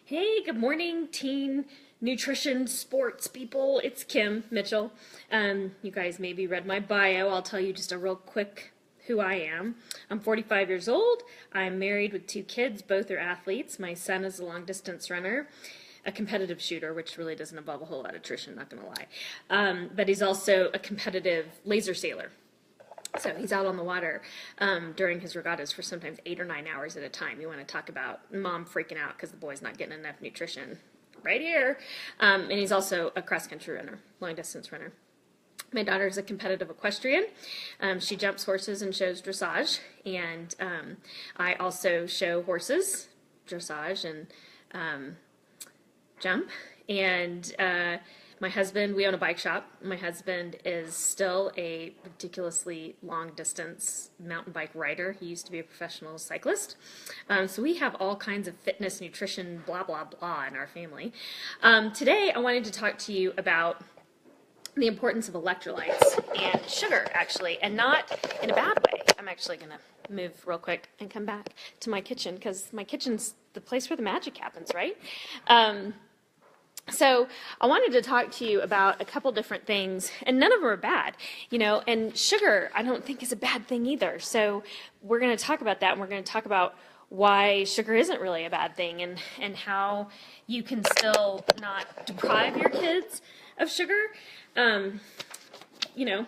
Hey, good morning, teen nutrition sports people. It's Kim Mitchell. You guys maybe read my bio. I'll tell you just a real quick who I am. I'm 45 years old. I'm married with 2 kids. Both are athletes. My son is a long distance runner, a competitive shooter, which really doesn't involve a whole lot of nutrition, not going to lie. But he's also a competitive laser sailor. So he's out on the water during his regattas for sometimes 8 or 9 hours at a time. You want to talk about mom freaking out because the boy's not getting enough nutrition right here. And he's also a cross-country runner, long-distance runner. My daughter is a competitive equestrian. She jumps horses and shows dressage. And I also show horses, dressage, and jump. And my husband, we own a bike shop. My husband is still a ridiculously long-distance mountain bike rider. He used to be a professional cyclist. So we have all kinds of fitness, nutrition, blah, blah, blah in our family. Today, I wanted to talk to you about the importance of electrolytes and sugar, actually, and not in a bad way. I'm actually going to move real quick and come back to my kitchen because my kitchen's the place where the magic happens, right? So I wanted to talk to you about a couple different things, and none of them are bad, and sugar I don't think is a bad thing either. So we're going to talk about that, and we're going to talk about why sugar isn't really a bad thing and how you can still not deprive your kids of sugar.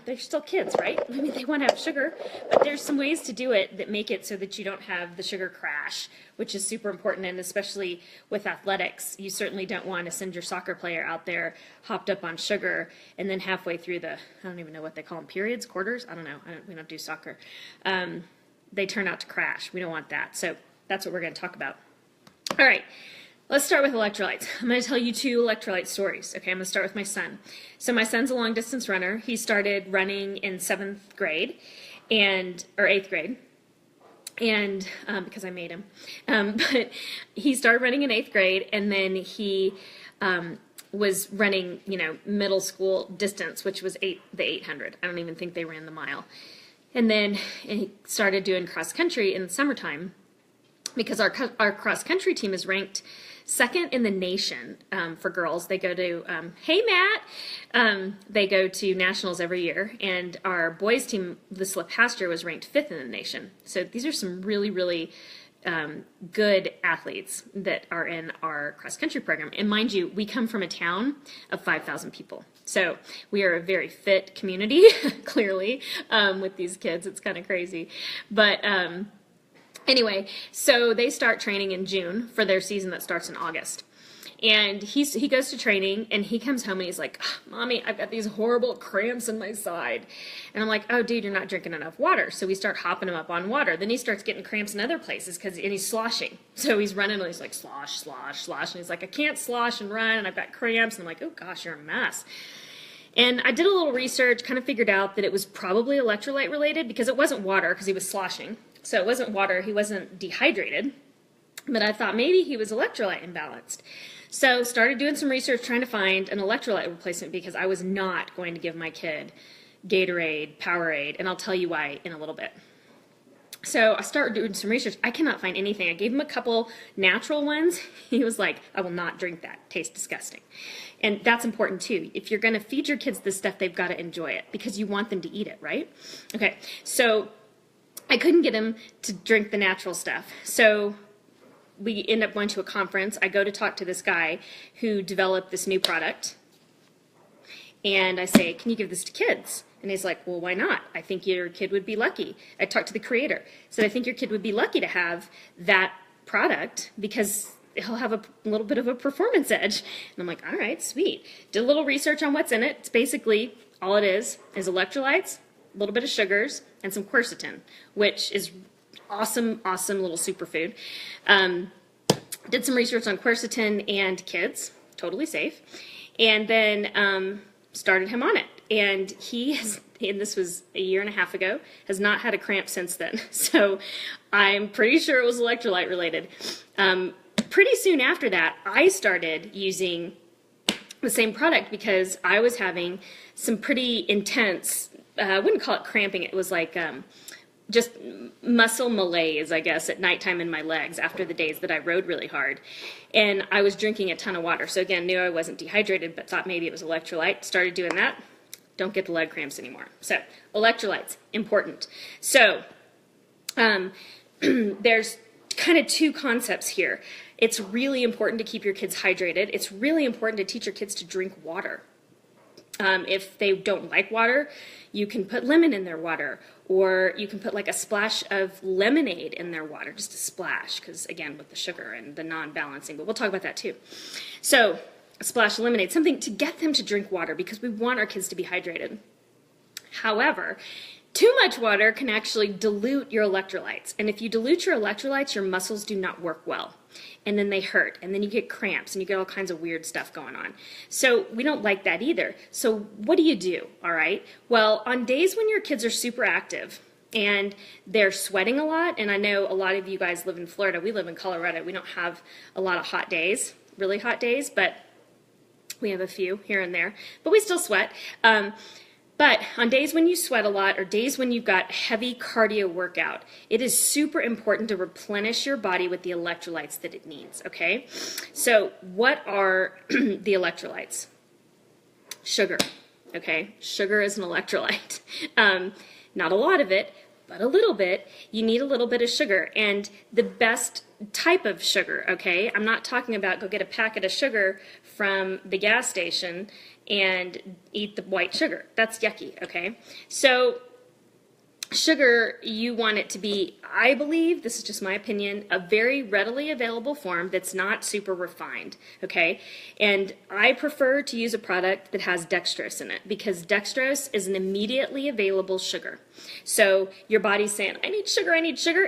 They're still kids, right? I mean, they want to have sugar, but there's some ways to do it that make it so that you don't have the sugar crash, which is super important, and especially with athletics. You certainly don't want to send your soccer player out there hopped up on sugar, and then halfway through I don't even know what they call them, periods, quarters? I don't know. We don't do soccer. They turn out to crash. We don't want that. So that's what we're going to talk about. All right. Let's start with electrolytes. I'm going to tell you 2 electrolyte stories. Okay, I'm going to start with my son. So my son's a long-distance runner. He started running in 7th grade, or 8th grade, and because I made him. But he started running in 8th grade, and then he was running, middle school distance, which was the 800. I don't even think they ran the mile. And then he started doing cross-country in the summertime, because our cross-country team is ranked 2nd in the nation for girls. They go to, hey Matt, they go to nationals every year, and our boys team this past year was ranked 5th in the nation. So these are some really, really good athletes that are in our cross-country program. And mind you, we come from a town of 5,000 people. So we are a very fit community, clearly, with these kids. It's kind of crazy. But anyway, so they start training in June for their season that starts in August. And he goes to training, and he comes home, and he's like, Mommy, I've got these horrible cramps in my side. And I'm like, oh, dude, you're not drinking enough water. So we start hopping him up on water. Then he starts getting cramps in other places, and he's sloshing. So he's running, and he's like, slosh, slosh, slosh. And he's like, I can't slosh and run, and I've got cramps. And I'm like, oh, gosh, you're a mess. And I did a little research, kind of figured out that it was probably electrolyte related, because it wasn't water, because he was sloshing. So it wasn't water, he wasn't dehydrated, but I thought maybe he was electrolyte imbalanced. So started doing some research trying to find an electrolyte replacement, because I was not going to give my kid Gatorade, Powerade, and I'll tell you why in a little bit. So I started doing some research. I cannot find anything. I gave him a couple natural ones. He was like, I will not drink that. It tastes disgusting. And that's important too. If you're going to feed your kids this stuff, they've got to enjoy it, because you want them to eat it, right? Okay, so I couldn't get him to drink the natural stuff. So we end up going to a conference. I go to talk to this guy who developed this new product. And I say, can you give this to kids? And he's like, well, why not? I think your kid would be lucky. I talked to the creator. So I think your kid would be lucky to have that product, because he'll have a little bit of a performance edge. And I'm like, all right, sweet. Did a little research on what's in it. It's basically, all it is electrolytes, a little bit of sugars, and some quercetin, which is awesome, awesome little superfood. Did some research on quercetin and kids, totally safe, and then started him on it. And he has, and this was a year and a half ago, has not had a cramp since then. So I'm pretty sure it was electrolyte related. Pretty soon after that, I started using the same product, because I was having some pretty intense, I wouldn't call it cramping, it was like just muscle malaise, I guess, at nighttime in my legs after the days that I rode really hard. And I was drinking a ton of water. So again, knew I wasn't dehydrated, but thought maybe it was electrolyte. Started doing that. Don't get the leg cramps anymore. So electrolytes, important. So there's kind of two concepts here. It's really important to keep your kids hydrated. It's really important to teach your kids to drink water. If they don't like water, you can put lemon in their water, or you can put like a splash of lemonade in their water, just a splash, because again, with the sugar and the non-balancing, but we'll talk about that too. So a splash of lemonade, something to get them to drink water, because we want our kids to be hydrated. However, too much water can actually dilute your electrolytes. And if you dilute your electrolytes, your muscles do not work well. And then they hurt. And then you get cramps and you get all kinds of weird stuff going on. So we don't like that either. So what do you do? All right. Well, on days when your kids are super active and they're sweating a lot, and I know a lot of you guys live in Florida. We live in Colorado. We don't have a lot of hot days, really hot days, but we have a few here and there. But we still sweat. But on days when you sweat a lot, or days when you've got heavy cardio workout, it is super important to replenish your body with the electrolytes that it needs, okay? So what are the electrolytes? Sugar, okay? Sugar is an electrolyte. Not a lot of it, but a little bit. You need a little bit of sugar, and the best type of sugar, okay? I'm not talking about go get a packet of sugar from the gas station and eat the white sugar. That's yucky, okay? So sugar, you want it to be, I believe, this is just my opinion, a very readily available form that's not super refined, okay? And I prefer to use a product that has dextrose in it, because dextrose is an immediately available sugar. So your body's saying, I need sugar,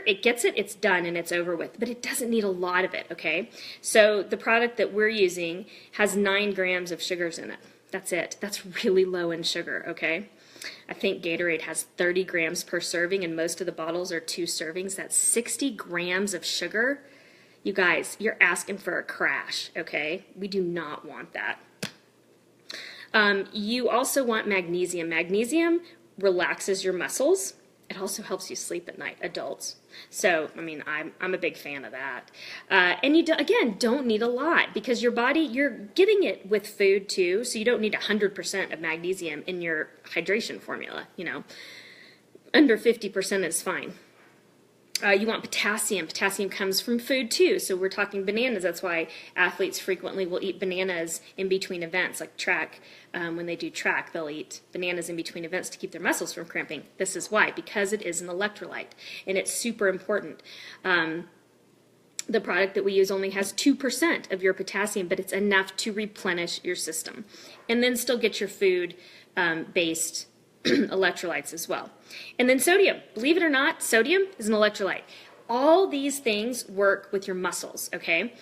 it gets it, it's done, and it's over with. But it doesn't need a lot of it, okay? So the product that we're using has 9 grams of sugars in it. That's it. That's really low in sugar, okay? I think Gatorade has 30 grams per serving, and most of the bottles are 2 servings. That's 60 grams of sugar. You guys, you're asking for a crash, okay? We do not want that. You also want magnesium. Magnesium relaxes your muscles. It also helps you sleep at night, adults. So, I mean, I'm a big fan of that. And you, again, don't need a lot, because your body, you're getting it with food too, so you don't need 100% of magnesium in your hydration formula, you know. Under 50% is fine. You want potassium. Potassium comes from food too, so we're talking bananas. That's why athletes frequently will eat bananas in between events, like track. When they do track, they'll eat bananas in between events to keep their muscles from cramping. This is why, because it is an electrolyte, and it's super important. The product that we use only has 2% of your potassium, but it's enough to replenish your system. And then still get your food-based electrolytes as well. And then sodium. Believe it or not, sodium is an electrolyte. All these things work with your muscles, okay?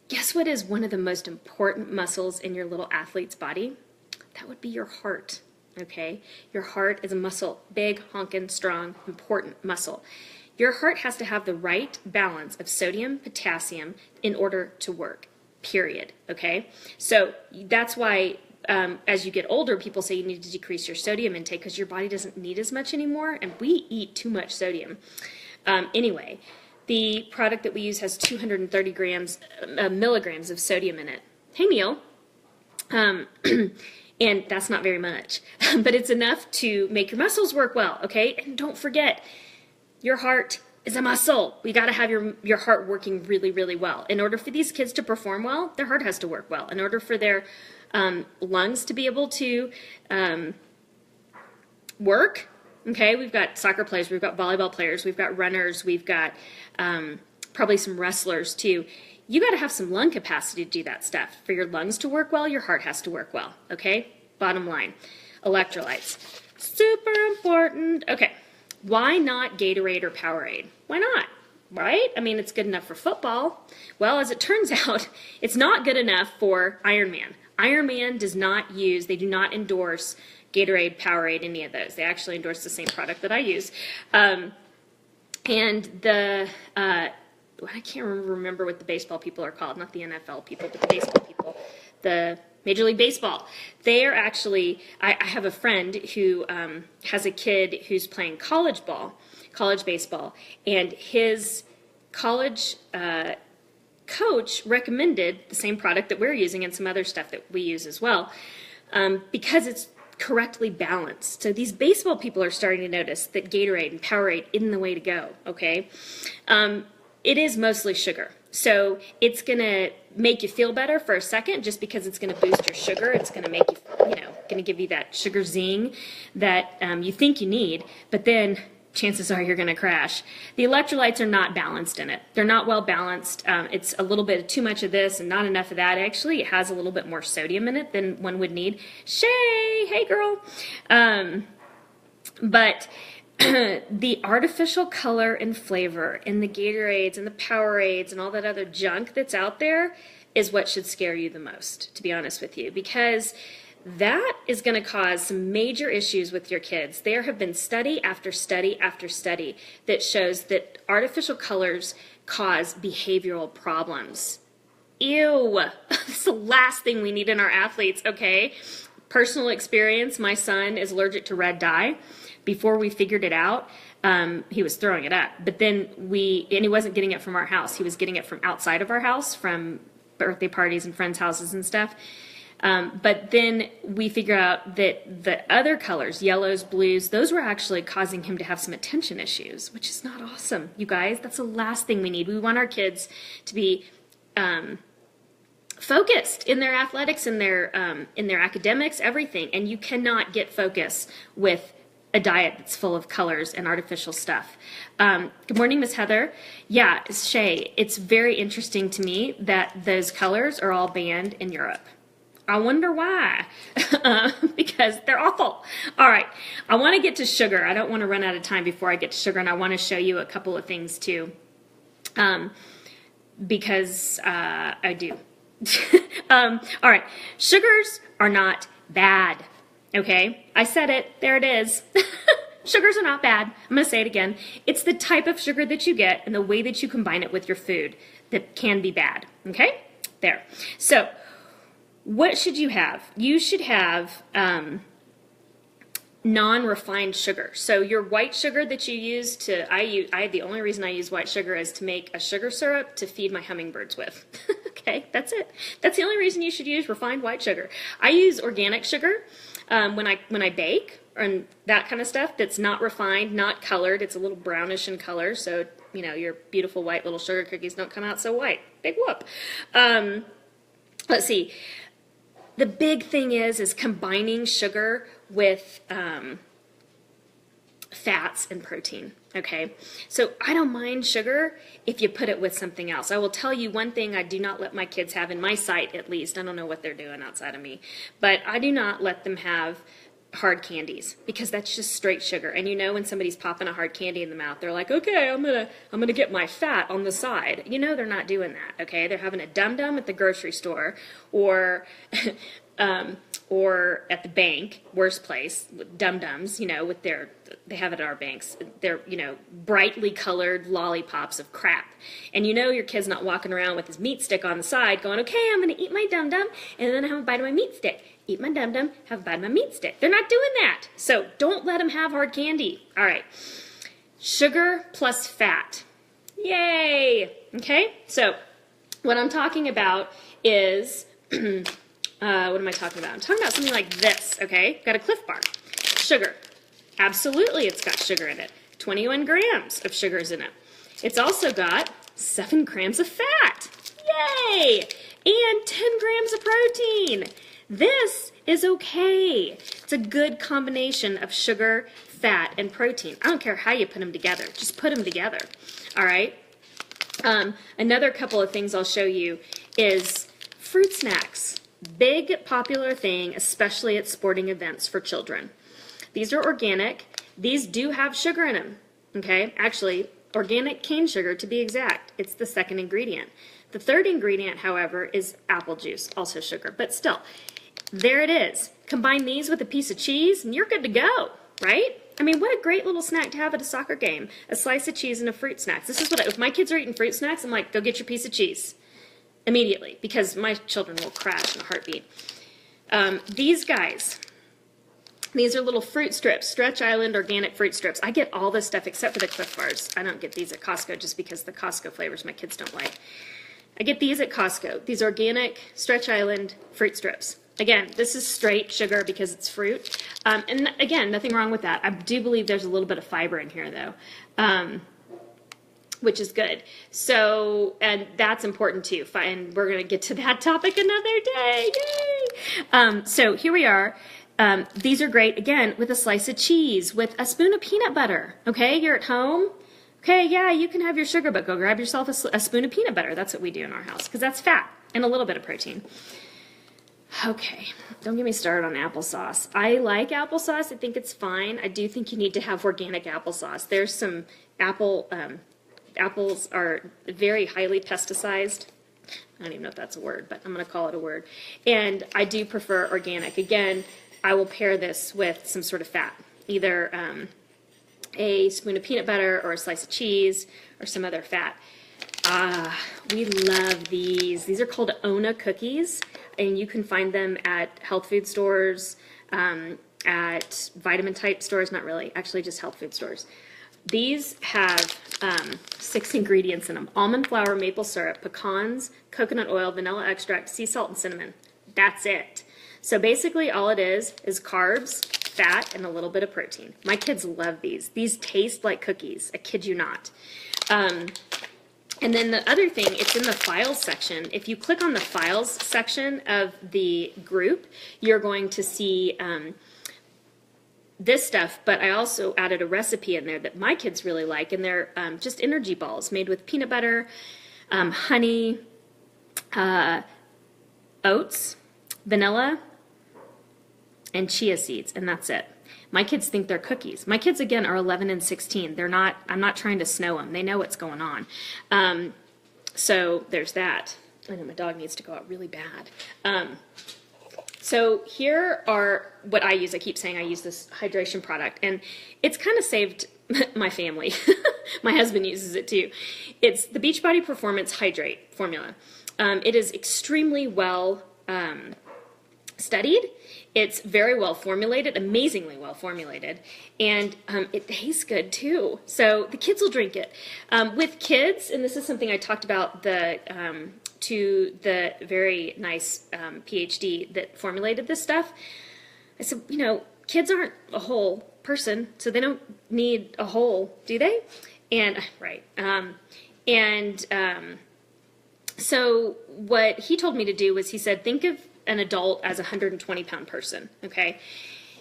Guess what is one of the most important muscles in your little athlete's body? That would be your heart, okay? Your heart is a muscle, big, honkin', strong, important muscle. Your heart has to have the right balance of sodium, potassium in order to work, period, okay? So that's why as you get older, people say you need to decrease your sodium intake because your body doesn't need as much anymore, and we eat too much sodium. Anyway, the product that we use has 230 milligrams of sodium in it. Hey, Neil. And that's not very much, but it's enough to make your muscles work well, okay? And don't forget, your heart is a muscle. We got to have your heart working really, really well. In order for these kids to perform well, their heart has to work well. In order for their lungs to be able to work, okay? We've got soccer players, we've got volleyball players, we've got runners, we've got probably some wrestlers too. You got to have some lung capacity to do that stuff. For your lungs to work well, your heart has to work well, okay? Bottom line, electrolytes. Super important. Okay, why not Gatorade or Powerade? Why not, right? I mean, it's good enough for football. Well, as it turns out, it's not good enough for Ironman. Ironman does not use, they do not endorse Gatorade, Powerade, any of those. They actually endorse the same product that I use. And the... I can't remember what the baseball people are called, not the NFL people, but the baseball people, the Major League Baseball. They are actually, I have a friend who has a kid who's playing college ball college baseball, and his college coach recommended the same product that we're using and some other stuff that we use as well, because it's correctly balanced. So these baseball people are starting to notice that Gatorade and Powerade isn't the way to go, okay? It is mostly sugar. So it's going to make you feel better for a second just because it's going to boost your sugar. It's going to make you, going to give you that sugar zing that you think you need, but then chances are you're going to crash. The electrolytes are not balanced in it. They're not well balanced. It's a little bit too much of this and not enough of that. Actually, it has a little bit more sodium in it than one would need. Shay, hey girl. But the artificial color and flavor in the Gatorades and the Powerades and all that other junk that's out there is what should scare you the most, to be honest with you, because that is going to cause some major issues with your kids. There have been study after study after study that shows that artificial colors cause behavioral problems. Ew, that's the last thing we need in our athletes, okay? Personal experience, my son is allergic to red dye. Before we figured it out, he was throwing it up. But then and he wasn't getting it from our house. He was getting it from outside of our house, from birthday parties and friends' houses and stuff. But then we figured out that the other colors, yellows, blues, those were actually causing him to have some attention issues, which is not awesome, you guys. That's the last thing we need. We want our kids to be focused in their athletics, in their academics, everything. And you cannot get focus with a diet that's full of colors and artificial stuff. Good morning, Miss Heather. Yeah, Shay, it's very interesting to me that those colors are all banned in Europe. I wonder why, because they're awful. All right, I want to get to sugar. I don't want to run out of time before I get to sugar, and I want to show you a couple of things too, because I do. All right, sugars are not bad. Okay, I said it, there it is. Sugars are not bad. I'm going to say it again. It's the type of sugar that you get and the way that you combine it with your food that can be bad. Okay, there. So what should you have? You should have non-refined sugar. So your white sugar that you use the only reason I use white sugar is to make a sugar syrup to feed my hummingbirds with. Okay, that's it. That's the only reason you should use refined white sugar. I use organic sugar when I bake and that kind of stuff that's not refined, not colored. It's a little brownish in color, so your beautiful white little sugar cookies don't come out so white. Big whoop. Let's see. The big thing is combining sugar with fats and protein, okay? So I don't mind sugar if you put it with something else. I will tell you one thing I do not let my kids have, in my sight at least. I don't know what they're doing outside of me, but I do not let them have hard candies because that's just straight sugar. And when somebody's popping a hard candy in the mouth, they're like, okay, I'm gonna get my fat on the side. They're not doing that, okay? They're having a Dum-Dum at the grocery store or at the bank, worst place, Dum-Dums, with they have it at our banks. They're, brightly colored lollipops of crap. And your kid's not walking around with his meat stick on the side going, okay, I'm going to eat my Dum-Dum and then have a bite of my meat stick. Eat my Dum-Dum, have a bite of my meat stick. They're not doing that. So don't let them have hard candy. All right. Sugar plus fat. Yay. Okay. So what I'm talking about is, what am I talking about? I'm talking about something like this, okay? Got a Cliff Bar. Sugar. Absolutely, it's got sugar in it. 21 grams of sugars in it. It's also got 7 grams of fat. Yay! And 10 grams of protein. This is okay. It's a good combination of sugar, fat, and protein. I don't care how you put them together. Just put them together. All right? Another couple of things I'll show you is fruit snacks. Big popular thing, especially at sporting events for children. These are organic. These do have sugar in them, okay? Actually, organic cane sugar to be exact. It's the second ingredient. The third ingredient, however, is apple juice, also sugar, but still, there it is. Combine these with a piece of cheese and you're good to go, right? I mean, what a great little snack to have at a soccer game, a slice of cheese and a fruit snack. This is what, if my kids are eating fruit snacks, I'm like, go get your piece of cheese. Immediately, because my children will crash in a heartbeat. These guys, These are little fruit strips, Stretch Island organic fruit strips. I get all this stuff except for the Cliff Bars. I don't get these at Costco just because the Costco flavors my kids don't like. I get these at Costco, these organic Stretch Island fruit strips. Again, this is straight sugar because it's fruit. And again, nothing wrong with that. I do believe there's a little bit of fiber in here though, which is good. So, and that's important too. And we're gonna get to that topic another day, yay! So here we are. These are great, again, with a slice of cheese, with a spoon of peanut butter, okay? You're at home. Okay, yeah, you can have your sugar, but go grab yourself a spoon of peanut butter. That's what we do in our house, because that's fat and a little bit of protein. Okay, don't get me started on applesauce. I like applesauce. I think it's fine. I do think you need to have organic applesauce. There's some apples are very highly pesticized. I don't even know if that's a word, but I'm going to call it a word. And I do prefer organic. Again, I will pair this with some sort of fat, either a spoon of peanut butter or a slice of cheese or some other fat. We love these. These are called Ona cookies, and you can find them at health food stores, at vitamin type stores, not really, actually just health food stores. These have 6 ingredients in them: almond flour, maple syrup, pecans, coconut oil, vanilla extract, sea salt, and cinnamon. That's it. So basically all it is carbs, fat, and a little bit of protein. My kids love these. These taste like cookies. I kid you not. And then the other thing, it's in the files section. If you click on the files section of the group, you're going to see this stuff, but I also added a recipe in there that my kids really like, and they're just energy balls made with peanut butter, honey, oats, vanilla, and chia seeds, and that's it. My kids think they're cookies. My kids, again, are 11 and 16. They're not, I'm not trying to snow them. They know what's going on. So there's that. I know my dog needs to go out really bad. So here are what I use. I keep saying I use this hydration product, and it's kind of saved my family. My husband uses it too. It's the Beachbody Performance Hydrate formula. It is extremely well studied. It's very well formulated, amazingly well formulated, and it tastes good too. So the kids will drink it. With kids, and this is something I talked about to the very nice PhD that formulated this stuff. I said, you know, kids aren't a whole person, so they don't need a whole, do they? And right. So what he told me to do was, he said, think of an adult as a 120-pound person, okay?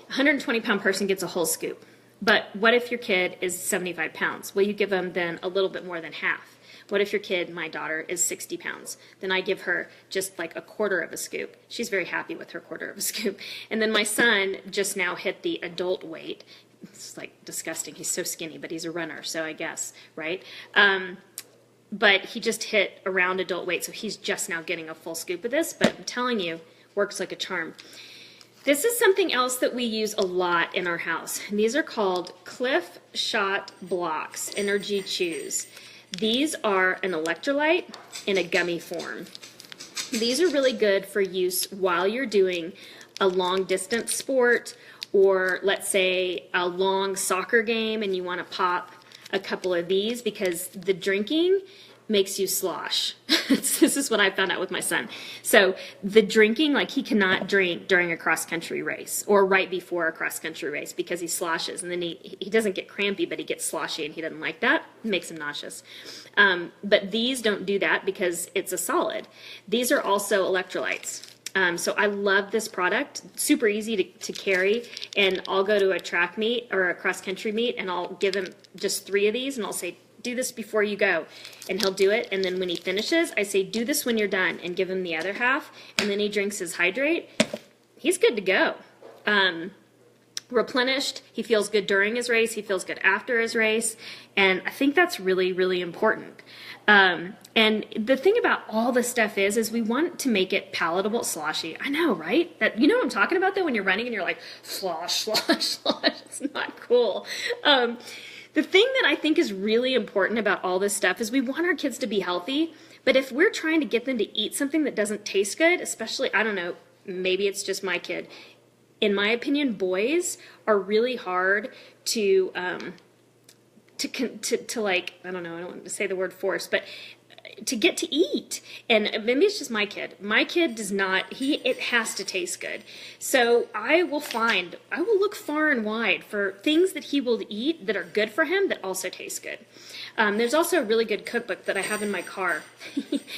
A 120-pound person gets a whole scoop. But what if your kid is 75 pounds? Well, you give them then a little bit more than half. What if your kid, my daughter, is 60 pounds? Then I give her just like a quarter of a scoop. She's very happy with her quarter of a scoop. And then my son just now hit the adult weight. It's like disgusting. He's so skinny, but he's a runner, so I guess, right? But he just hit around adult weight, so he's just now getting a full scoop of this. But I'm telling you, works like a charm. This is something else that we use a lot in our house. And these are called Cliff Shot Blocks Energy Chews. These are an electrolyte in a gummy form. These are really good for use while you're doing a long distance sport, or let's say a long soccer game and you want to pop a couple of these, because the drinking makes you slosh. This is what I found out with my son. So the drinking, like, he cannot drink during a cross-country race or right before a cross-country race because he sloshes, and then he doesn't get crampy, but he gets sloshy, and he doesn't like that. It makes him nauseous. But these don't do that because it's a solid. These are also electrolytes. So I love this product. Super easy to carry, and I'll go to a track meet or a cross-country meet, and I'll give him just 3 of these, and I'll say, do this before you go, and he'll do it. And then when he finishes, I say, do this when you're done, and give him the other half, and then he drinks his hydrate. He's good to go. Replenished. He feels good during his race. He feels good after his race, and I think that's really, really important. And the thing about all this stuff is we want to make it palatable, sloshy. I know, right? That, you know what I'm talking about, though, when you're running and you're like, slosh, slosh, slosh. It's not cool. The thing that I think is really important about all this stuff is we want our kids to be healthy, but if we're trying to get them to eat something that doesn't taste good, especially, I don't know, maybe it's just my kid, in my opinion, boys are really hard to like, I don't know, I don't want to say the word force, but to get to eat. And maybe it's just my kid. My kid does not, it has to taste good. So I will look far and wide for things that he will eat that are good for him that also taste good. There's also a really good cookbook that I have in my car.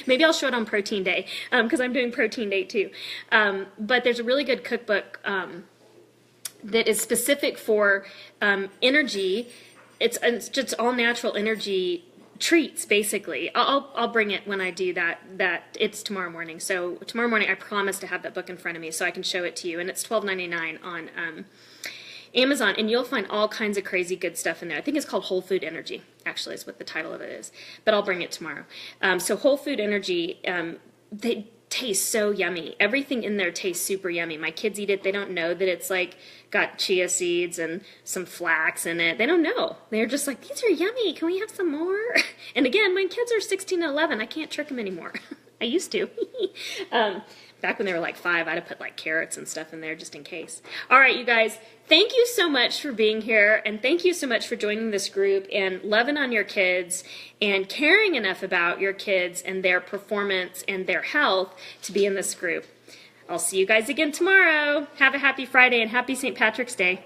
Maybe I'll show it on Protein Day, because I'm doing Protein Day too. But there's a really good cookbook that is specific for energy. It's just all natural energy treats, basically. I'll bring it when I do that. It's tomorrow morning. So tomorrow morning I promise to have that book in front of me so I can show it to you. And it's $12.99 on Amazon, and you'll find all kinds of crazy good stuff in there. I think it's called Whole Food Energy, actually, is what the title of it is. But I'll bring it tomorrow. So Whole Food Energy, they taste so yummy. Everything in there tastes super yummy. My kids eat it. They don't know that it's like got chia seeds and some flax in it. They don't know. They're just like, these are yummy. Can we have some more? And again, my kids are 16 and 11. I can't trick them anymore. I used to. Back when they were like 5, I'd have put like carrots and stuff in there just in case. All right, you guys, thank you so much for being here, and thank you so much for joining this group and loving on your kids and caring enough about your kids and their performance and their health to be in this group. I'll see you guys again tomorrow. Have a happy Friday and happy St. Patrick's Day.